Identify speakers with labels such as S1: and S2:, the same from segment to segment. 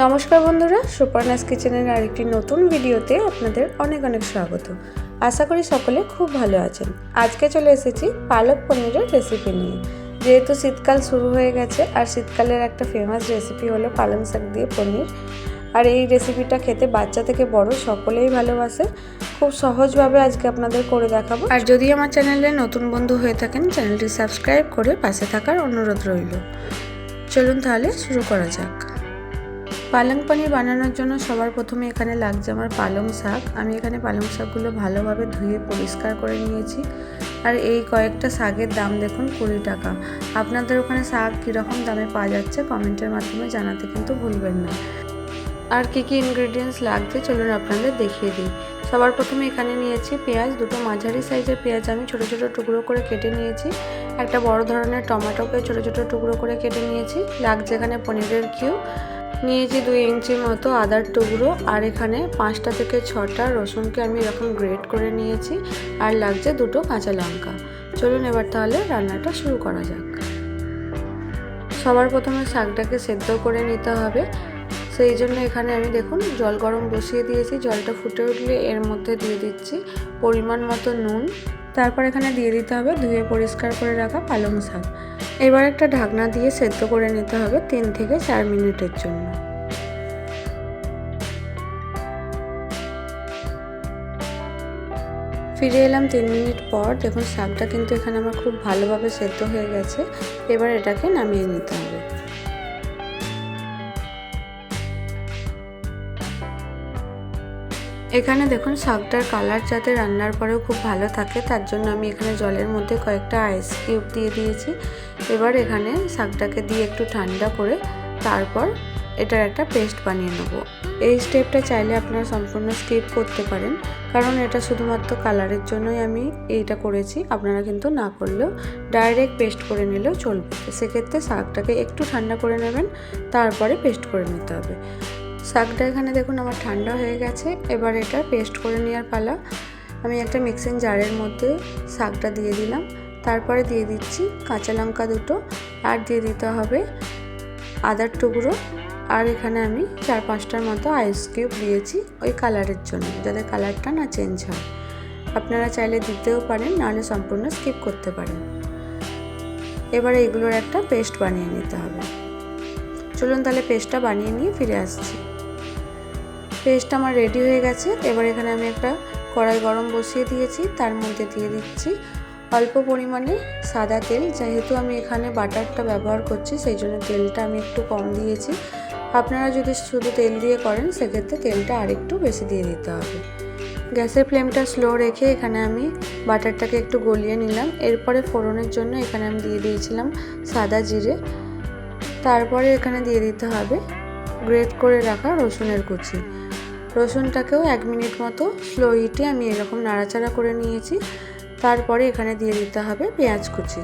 S1: নমস্কার বন্ধুরা, সুপর্ণাস কিচেনের আরেকটি নতুন ভিডিওতে আপনাদের অনেক অনেক স্বাগত। আশা করি সকলে খুব ভালো আছেন। আজকে চলে এসেছি পালক পনিরের রেসিপি নিয়ে। যেহেতু শীতকাল শুরু হয়ে গেছে আর শীতকালের একটা ফেমাস রেসিপি হলো পালং শাক দিয়ে পনির। আর এই রেসিপিটা খেতে বাচ্চা থেকে বড় সকলেই ভালোবাসে। খুব সহজভাবে আজকে আপনাদের করে দেখাবো। আর যদি আমার চ্যানেলে নতুন বন্ধু হয়ে থাকেন, চ্যানেলটি সাবস্ক্রাইব করে পাশে থাকার অনুরোধ রইল। চলুন তাহলে শুরু করা যাক। পালং পনির বানানোর জন্য সবার প্রথমে এখানে লাগছে আমার পালং শাক। আমি এখানে পালং শাকগুলো ভালোভাবে ধুয়ে পরিষ্কার করে নিয়েছি। আর এই কয়েকটা শাকের দাম দেখুন 20 টাকা। আপনাদের ওখানে শাক কীরকম দামে পাওয়া যাচ্ছে কমেন্টের মাধ্যমে জানাতে কিন্তু ভুলবেন না। আর কী কী ইনগ্রেডিয়েন্টস লাগছে চলুন আপনাদের দেখিয়ে দিই। সবার প্রথমে এখানে নিয়েছি পেঁয়াজ, দুটো মাঝারি সাইজের পেঁয়াজ আমি ছোটো ছোটো টুকরো করে কেটে নিয়েছি। একটা বড় ধরনের টমেটোকে ছোটো ছোটো টুকরো করে কেটে নিয়েছি। লাগছে এখানে পনিরের কিউব, নিয়েছি 2 ইঞ্চি মতো আদার টুকরো, আর এখানে 5টা থেকে 6টা রসুনকে আমি এরকম গ্রেট করে নিয়েছি। আর লাগছে 2টো কাঁচা লঙ্কা। চলুন এবার তাহলে রান্নাটা শুরু করা যাক। সবার প্রথমে শাকটাকে সেদ্ধ করে নিতে হবে। সেই জন্য এখানে আমি দেখুন জল গরম বসিয়ে দিয়েছি। জলটা ফুটে উঠলে এর মধ্যে দিয়ে দিচ্ছি পরিমাণ মতো নুন। তারপর এখানে দিয়ে দিতে হবে ধুয়ে পরিষ্কার করে রাখা পালং শাক। এবার একটা ঢাকনা দিয়ে সেদ্ধ করে নিতে হবে 3 থেকে 4 মিনিটের জন্য। ফিরে এলাম 3 মিনিট পর। দেখুন শাকটা কিন্তু এখানে আমার খুব ভালোভাবে সেদ্ধ হয়ে গেছে। এবার এটাকে নামিয়ে নিতে হবে। এখানে দেখুন শাকটার কালার যাতে রান্নার পরেও খুব ভালো থাকে তার জন্য আমি এখানে জলের মধ্যে কয়েকটা আইস কিউব দিয়ে দিয়েছি। এবার এখানে শাকটাকে দিয়ে একটু ঠান্ডা করে তারপর এটার একটা পেস্ট বানিয়ে নেব। এই স্টেপটা চাইলে আপনারা সম্পূর্ণ স্কিপ করতে পারেন, কারণ এটা শুধুমাত্র কালারের জন্যই আমি এইটা করেছি। আপনারা কিন্তু না করলেও ডাইরেক্ট পেস্ট করে নিলেও চলবে। সেক্ষেত্রে শাকটাকে একটু ঠান্ডা করে নেবেন, তারপরে পেস্ট করে নিতে হবে। শাকটা এখানে দেখুন আমার ঠান্ডা হয়ে গেছে। এবার এটা পেস্ট করে নেওয়ার পালা। আমি একটা মিক্সিং জারের মধ্যে শাকটা দিয়ে দিলাম। তারপরে দিয়ে দিচ্ছি কাঁচা লঙ্কা 2টো, আর দিয়ে দিতে হবে আদার টুকরো। আর এখানে আমি 4-5টার মতো আইস কিউব দিয়েছি ওই কালারের জন্য, যাতে কালারটা না চেঞ্জ হয়। আপনারা চাইলে দিতেও পারেন, নাহলে সম্পূর্ণ স্কিপ করতে পারেন। এবারে এগুলোর একটা পেস্ট বানিয়ে নিতে হবে। চলুন তাহলে পেস্টটা বানিয়ে নিয়ে ফিরে আসছি। পেস্টটা আমার রেডি হয়ে গেছে। এবার এখানে আমি একটা কড়াই গরম বসিয়ে দিয়েছি। তার মধ্যে দিয়ে দিচ্ছি অল্প পরিমাণে সাদা তেল। যেহেতু আমি এখানে বাটারটা ব্যবহার করছি সেই জন্য তেলটা আমি একটু কম দিয়েছি। আপনারা যদি শুধু তেল দিয়ে করেন সেক্ষেত্রে তেলটা আরেকটু বেশি দিয়ে দিতে হবে। গ্যাসের ফ্লেমটা স্লো রেখে এখানে আমি বাটারটাকে একটু গলিয়ে নিলাম। এরপরে ফোড়নের জন্য এখানে আমি দিয়ে দিয়েছিলাম সাদা জিরে। তারপরে এখানে দিয়ে দিতে হবে গ্রেট করে রাখা রসুনের কুচি। রসুনটাকেও 1 মিনিট মতো স্লো হিটে আমি এরকম নাড়াচাড়া করে নিয়েছি। তারপরে এখানে দিয়ে দিতে হবে পেঁয়াজ কুচি।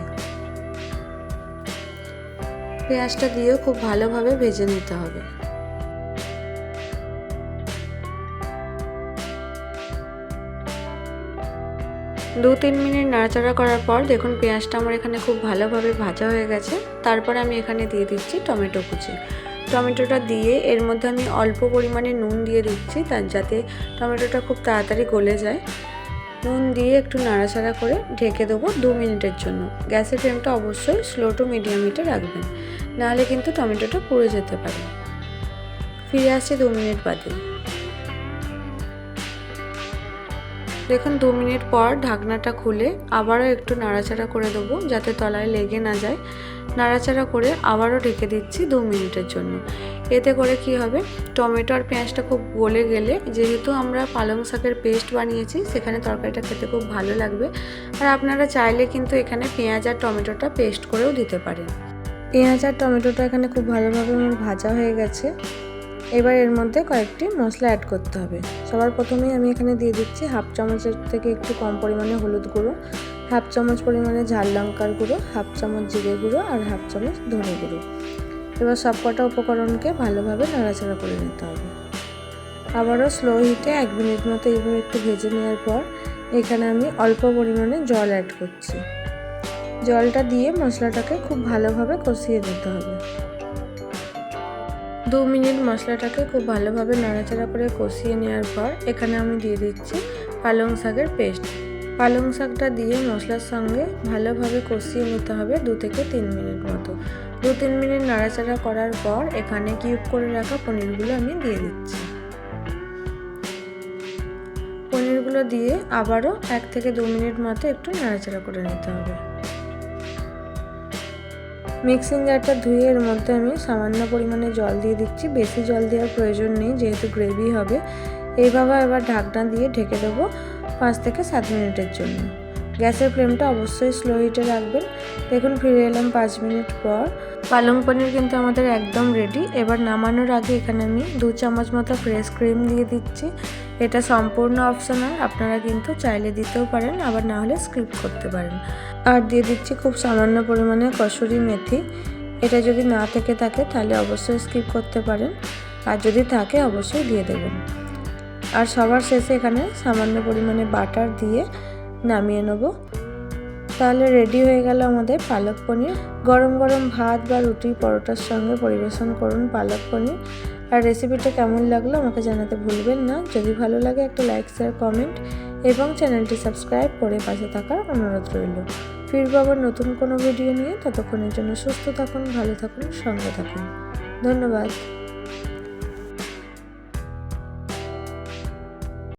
S1: পেঁয়াজটা দিয়েও খুব ভালোভাবে ভেজে নিতে হবে। দু 3 মিনিট নাড়াচাড়া করার পর দেখুন পেঁয়াজটা আমার এখানে খুব ভালোভাবে ভাজা হয়ে গেছে। তারপরে আমি এখানে দিয়ে দিচ্ছি টমেটো কুচি। টমেটোটা দিয়ে এর মধ্যে আমি অল্প পরিমাণে নুন দিয়ে দিচ্ছি, তার যাতে টমেটোটা খুব তাড়াতাড়ি গলে যায়। নুন দিয়ে একটু নাড়াচাড়া করে ঢেকে দেবো 2 মিনিটের জন্য। গ্যাসের ফ্লেমটা অবশ্যই স্লো টু মিডিয়াম হিটে রাখবেন, নাহলে কিন্তু টমেটোটা পুড়ে যেতে পারে। ফিরে আসছি 2 মিনিট বাদে। দেখুন 2 মিনিট পর ঢাকনাটা খুলে আবারও একটু নাড়াচাড়া করে দেবো, যাতে তলায় লেগে না যায়। নাড়াচাড়া করে আবারও ঢেকে দিচ্ছি 2 মিনিটের জন্য। এতে করে কি হবে, টমেটো আর পেঁয়াজটা খুব গলে গেলে, যেহেতু আমরা পালং শাকের পেস্ট বানিয়েছি, সেখানে তরকারিটা খেতে খুব ভালো লাগবে। আর আপনারা চাইলে কিন্তু এখানে পেঁয়াজ আর টমেটোটা পেস্ট করেও দিতে পারেন। পেঁয়াজ আর টমেটোটা এখানে খুব ভালোভাবে আমার ভাজা হয়ে গেছে। এবার এর মধ্যে কয়েকটি মশলা অ্যাড করতে হবে। সবার প্রথমেই আমি এখানে দিয়ে দিচ্ছি 1/2 চামচের থেকে একটু কম পরিমাণে হলুদ গুঁড়ো, 1/2 চামচ পরিমাণে ঝাল লঙ্কার গুঁড়ো, 1/2 চামচ জিরে গুঁড়ো আর 1/2 চামচ ধনে গুঁড়ো। এবার সবকটা উপকরণকে ভালোভাবে নাড়াচাড়া করে নিতে হবে। আবারও স্লো হিটে 1 মিনিট মতো এইভাবে একটু ভেজে নেওয়ার পর এখানে আমি অল্প পরিমাণে জল অ্যাড করছি। জলটা দিয়ে মশলাটাকে খুব ভালোভাবে কষিয়ে নিতে হবে। 2 মিনিট মশলাটাকে খুব ভালোভাবে নাড়াচাড়া করে কষিয়ে নেওয়ার পর এখানে আমি দিয়ে দিচ্ছি পালং শাকের পেস্ট। পালং শাকটা দিয়ে মশলার সঙ্গে ভালোভাবে কষিয়ে নিতে হবে 2 থেকে 3 মিনিট মতো। 2-3 মিনিট নাড়াচাড়া করার পর এখানে কিউব করে রাখা পনিরগুলো আমি দিয়ে দিচ্ছি। পনিরগুলো দিয়ে আবারও 1 থেকে 2 মিনিট মতো একটু নাড়াচাড়া করে নিতে হবে। মিক্সিং জারটা ধুয়ে এর মধ্যে আমি সামান্য পরিমাণে জল দিয়ে দিচ্ছি, বেশি জল দেওয়ার প্রয়োজন নেই যেহেতু গ্রেভি হবে। এইভাবে এবার ঢাকনা দিয়ে ঢেকে দেবো 5 থেকে 7 মিনিটের জন্য। গ্যাসের ফ্লেমটা অবশ্যই স্লো হিটে রাখবেন। দেখুন ফিরে এলাম 5 মিনিট পর। পালং পনির কিন্তু আমাদের একদম রেডি। এবার নামানোর আগে এখানে আমি 2 চামচ মতো ফ্রেশ ক্রিম দিয়ে দিচ্ছি। এটা সম্পূর্ণ অপশনাল, আপনারা কিন্তু চাইলে দিতেও পারেন, আবার না হলে স্কিপ করতে পারেন। আর দিয়ে দিচ্ছি খুব সামান্য পরিমাণে কসুরি মেথি। এটা যদি না থেকে থাকে তাহলে অবশ্যই স্কিপ করতে পারেন, আর যদি থাকে অবশ্যই দিয়ে দেবেন। আর সবার শেষে এখানে সামান্য পরিমাণে বাটার দিয়ে নামিয়ে নেব। তাহলে রেডি হয়ে গেল আমাদের পালক পনির। গরম গরম ভাত বা রুটি পরোটার সঙ্গে পরিবেশন করুন পালক পনির। আর রেসিপিটা কেমন লাগলো আমাকে জানাতে ভুলবেন না। যদি ভালো লাগে একটা লাইক, শেয়ার, কমেন্ট এবং চ্যানেলটি সাবস্ক্রাইব করে পাশে থাকার অনুরোধ রইল। ফিরবো আবার নতুন কোনো ভিডিও নিয়ে। ততক্ষণের জন্য সুস্থ থাকুন, ভালো থাকুন, সঙ্গে থাকুন। ধন্যবাদ।